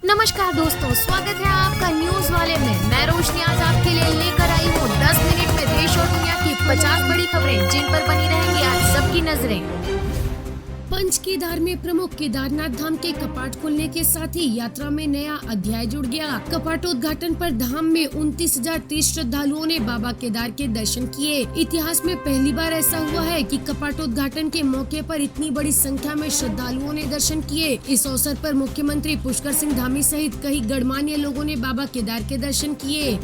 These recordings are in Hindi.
नमस्कार दोस्तों, स्वागत है आपका न्यूज वाले में। मैं रोशनी आज आपके लिए लेकर आई हूँ 10 मिनट में देश और दुनिया की 50 बड़ी खबरें जिन पर बनी रहेंगी आज सबकी नजरें। पंच केदार में प्रमुख केदारनाथ धाम के कपाट खुलने के साथ ही यात्रा में नया अध्याय जुड़ गया। कपाटोद्घाटन पर धाम में 29,030 श्रद्धालुओं ने बाबा केदार के दर्शन किए। इतिहास में पहली बार ऐसा हुआ है कि कपाटोद्घाटन के मौके पर इतनी बड़ी संख्या में श्रद्धालुओं ने दर्शन किए। इस अवसर पर मुख्यमंत्री पुष्कर सिंह धामी सहित कई गणमान्य लोगों ने बाबा केदार के दर्शन किए।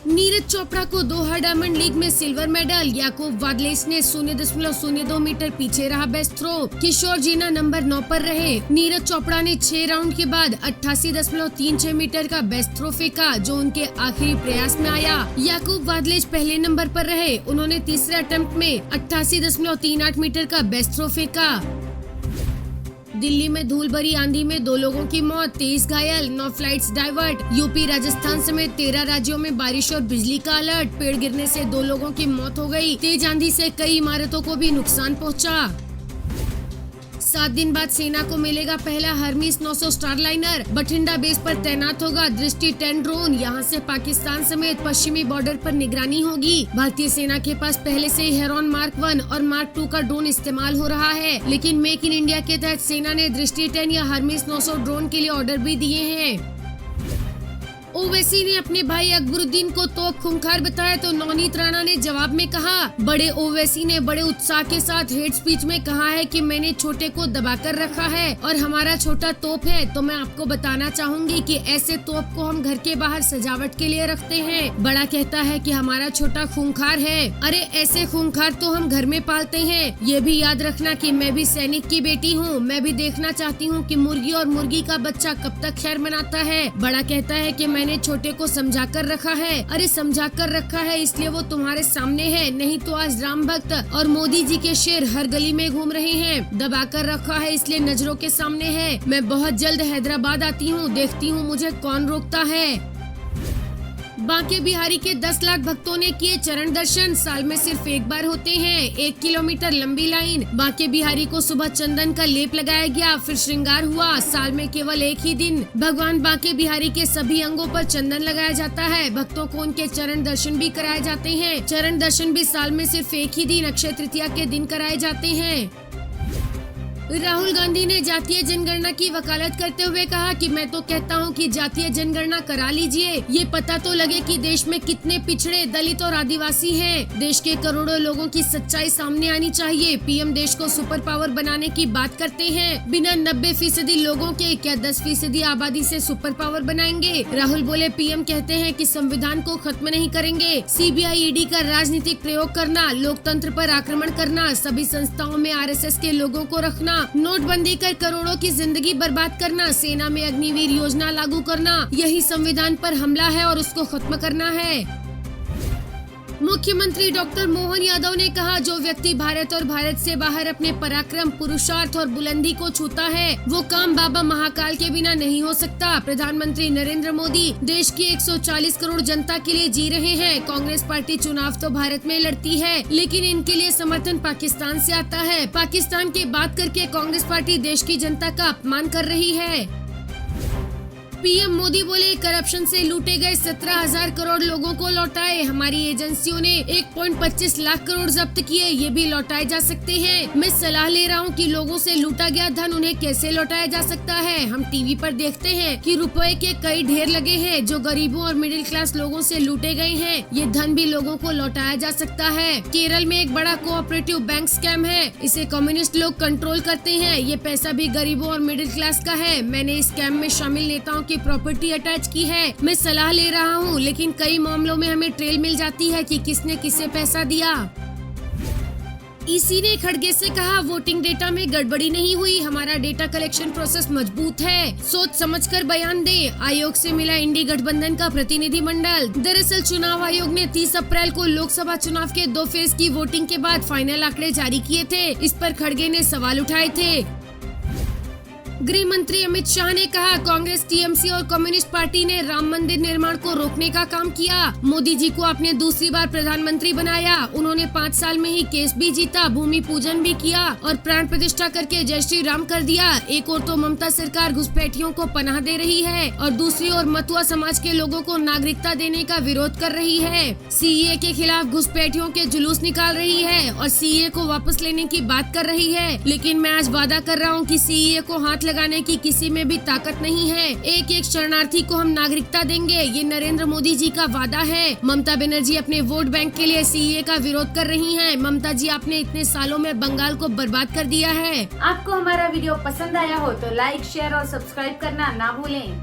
नीरज चोपड़ा को दोहा डायमंड लीग में सिल्वर मेडल। याकूब वादलेस ने 0.02 मीटर पीछे रहा बेस्ट थ्रो। किशोर जीना नंबर 9 पर रहे। नीरज चोपड़ा ने 6 राउंड के बाद 88.36 मीटर का बेस्ट थ्रो फेंका, जो उनके आखिरी प्रयास में आया। याकूब वादलेस पहले नंबर पर रहे। उन्होंने तीसरे अटेम्प्ट में 88.38 मीटर का बेस्ट थ्रो फेंका। दिल्ली में धूल भरी आंधी में 2 लोगों की मौत, 23 घायल, 9 फ्लाइट्स डाइवर्ट। यूपी राजस्थान समेत 13 राज्यों में बारिश और बिजली का अलर्ट। पेड़ गिरने से 2 लोगों की मौत हो गई। तेज आंधी से कई इमारतों को भी नुकसान पहुंचा। 7 दिन बाद सेना को मिलेगा पहला हरमीस 900 स्टारलाइनर। बठिंडा बेस पर तैनात होगा दृष्टि 10 ड्रोन। यहां से पाकिस्तान समेत पश्चिमी बॉर्डर पर निगरानी होगी। भारतीय सेना के पास पहले से ही हेरॉन मार्क 1 और मार्क 2 का ड्रोन इस्तेमाल हो रहा है, लेकिन मेक इन इंडिया के तहत सेना ने दृष्टि 10 या हरमीस 900 ड्रोन के लिए ऑर्डर भी दिए हैं। ओवैसी ने अपने भाई अकबरुद्दीन को तोप खूंखार बताया तो नवनीत राणा ने जवाब में कहा। बड़े ओवैसी ने बड़े उत्साह के साथ हेड स्पीच में कहा है कि मैंने छोटे को दबाकर रखा है और हमारा छोटा तोप है। तो मैं आपको बताना चाहूंगी कि ऐसे तोप को हम घर के बाहर सजावट के लिए रखते हैं। बड़ा कहता है कि हमारा छोटा खूंखार है। अरे ऐसे खूंखार तो हम घर में पालते हैं। ये भी याद रखना कि मैं भी सैनिक की बेटी हूँ। मैं भी देखना चाहती हूँ कि मुर्गी और मुर्गी का बच्चा कब तक खैर मनाता है। बड़ा कहता है कि मैंने छोटे को समझा कर रखा है। अरे समझा कर रखा है इसलिए वो तुम्हारे सामने है, नहीं तो आज राम भक्त और मोदी जी के शेर हर गली में घूम रहे हैं। दबा कर रखा है इसलिए नजरों के सामने है। मैं बहुत जल्द हैदराबाद आती हूँ, देखती हूँ मुझे कौन रोकता है। बांके बिहारी के 10 लाख भक्तों ने किए चरण दर्शन। साल में सिर्फ एक बार होते हैं। 1 किलोमीटर लंबी लाइन। बांके बिहारी को सुबह चंदन का लेप लगाया गया, फिर श्रृंगार हुआ। साल में केवल एक ही दिन भगवान बांके बिहारी के सभी अंगों पर चंदन लगाया जाता है। भक्तों को उनके चरण दर्शन भी कराए जाते हैं। चरण दर्शन भी साल में सिर्फ एक ही दिन अक्षय तृतीया के दिन कराए जाते हैं। राहुल गांधी ने जातीय जनगणना की वकालत करते हुए कहा कि मैं तो कहता हूं कि जातीय जनगणना करा लीजिए। ये पता तो लगे कि देश में कितने पिछड़े, दलित और आदिवासी हैं। देश के करोड़ों लोगों की सच्चाई सामने आनी चाहिए। पीएम देश को सुपर पावर बनाने की बात करते हैं। बिना 90% लोगों के क्या 10% आबादी से सुपर पावर बनाएंगे? राहुल बोले, पीएम कहते हैं कि संविधान को खत्म नहीं करेंगे। सीबीआई ईडी का राजनीतिक प्रयोग करना, लोकतंत्र पर आक्रमण करना, सभी संस्थाओं में आरएसएस के लोगों को रखना, नोटबंदी कर करोड़ों की जिंदगी बर्बाद करना, सेना में अग्निवीर योजना लागू करना, यही संविधान पर हमला है और उसको खत्म करना है। मुख्यमंत्री डॉक्टर मोहन यादव ने कहा, जो व्यक्ति भारत और भारत से बाहर अपने पराक्रम, पुरुषार्थ और बुलंदी को छूता है, वो काम बाबा महाकाल के बिना नहीं हो सकता। प्रधानमंत्री नरेंद्र मोदी देश की 140 करोड़ जनता के लिए जी रहे हैं। कांग्रेस पार्टी चुनाव तो भारत में लड़ती है, लेकिन इनके लिए समर्थन पाकिस्तान से आता है। पाकिस्तान की बात करके कांग्रेस पार्टी देश की जनता का अपमान कर रही है। पीएम मोदी बोले, करप्शन से लूटे गए 17,000 करोड़ लोगों को लौटाए। हमारी एजेंसियों ने 1.25 लाख करोड़ जब्त किए, ये भी लौटाए जा सकते हैं। मैं सलाह ले रहा हूँ कि लोगों से लूटा गया धन उन्हें कैसे लौटाया जा सकता है। हम टीवी पर देखते हैं कि रुपए के कई ढेर लगे हैं जो गरीबों और मिडिल क्लास लोगों से लूटे गए हैं। ये धन भी लोगों को लौटाया जा सकता है। केरल में एक बड़ा कोऑपरेटिव बैंक स्कैम है। इसे कम्युनिस्ट लोग कंट्रोल करते हैं। ये पैसा भी गरीबों और मिडिल क्लास का है। मैंने इस स्कैम में शामिल नेताओं की प्रॉपर्टी अटैच की है। मैं सलाह ले रहा हूँ, लेकिन कई मामलों में हमें ट्रेल मिल जाती है कि किसने किसे पैसा दिया। ईसी ने खड़गे से कहा, वोटिंग डेटा में गड़बड़ी नहीं हुई। हमारा डेटा कलेक्शन प्रोसेस मजबूत है। सोच समझकर बयान दें। आयोग से मिला इंडी गठबंधन का प्रतिनिधि मंडल। दरअसल चुनाव आयोग ने 30 अप्रैल को लोकसभा चुनाव के 2 फेज की वोटिंग के बाद फाइनल आंकड़े जारी किए थे। इस पर खड़गे ने सवाल उठाए थे। गृह मंत्री अमित शाह ने कहा, कांग्रेस, टीएमसी और कम्युनिस्ट पार्टी ने राम मंदिर निर्माण को रोकने का काम किया। मोदी जी को आपने दूसरी बार प्रधानमंत्री बनाया। उन्होंने 5 साल में ही केस भी जीता, भूमि पूजन भी किया और प्राण प्रतिष्ठा करके जय श्री राम कर दिया। एक और तो ममता सरकार घुसपैठियों को पनाह दे रही है और दूसरी ओर मथुआ समाज के लोगों को नागरिकता देने का विरोध कर रही है। सीएए के खिलाफ घुसपैठियों के जुलूस निकाल रही है और सीएए को वापस लेने की बात कर रही है। लेकिन मैं आज वादा कर रहा हूँ कि सीएए को हाथ लगाने की किसी में भी ताकत नहीं है। एक एक शरणार्थी को हम नागरिकता देंगे, ये नरेंद्र मोदी जी का वादा है। ममता बनर्जी अपने वोट बैंक के लिए सीएए का विरोध कर रही हैं। ममता जी, आपने इतने सालों में बंगाल को बर्बाद कर दिया है। आपको हमारा वीडियो पसंद आया हो तो लाइक, शेयर और सब्सक्राइब करना ना भूलें।